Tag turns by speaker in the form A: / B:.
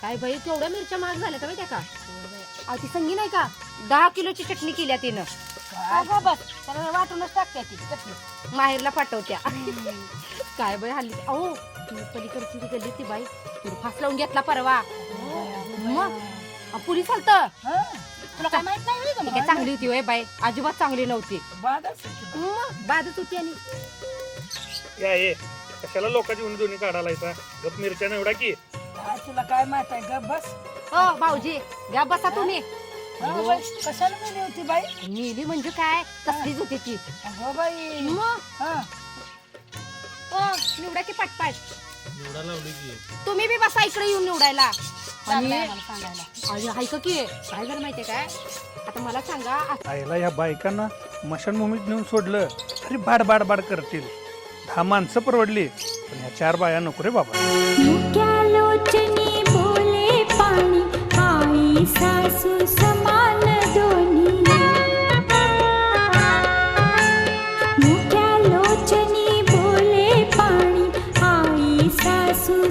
A: काय बाई केवढ्या मिरच्या महाग झाल्या का माहिती का? अहो ती संगी नाही का 10 किलोची चटणी केल्या तिनं.
B: बस त्याला वाटूनच टाकते ती चटणी
A: माहेरला पाठवत्या. काय बाई हल्ली अहो पलीकडची ती गल्ली ती बाई तिने फास लावून घेतला परवा. मग पोलीस आलत.
B: तुला काय माहित नाही
A: ती काय चांगली होती वय बाई अजिबात चांगली नव्हती. बाधच होती. आणि
C: या ये कशाला लोकांची उन्ही दोन्ही काढायला येता गप मिरच्या एवढा की
B: तुला काय माहित आहे ग बस
A: हो भाऊजी घ्या बसा तुम्ही.
B: कशाला मिळली होती बाई
A: नेली म्हणजे काय कसलीच होती ती.
B: अगो बाई
A: मग हो निवडा की पटपट.
C: निवडा लावली की
A: तुम्ही बी बसा इकडे येऊन निवडायला. आणि
B: सांगायला
A: ऐका की काय झालं माहितीये काय आता मला सांगा.
C: आईला ह्या बायकांना मशानभूमीत नेऊन सोडलं तरी बाड बाड बाड करतील. 10 माणसं परवडली पण ह्या 4 बाया नको रे बाबा.
D: मुक्या लोचनी बोले पाणी आई सासू समान दोन्ही. मुक्या लोचनी बोले पाणी आई सासू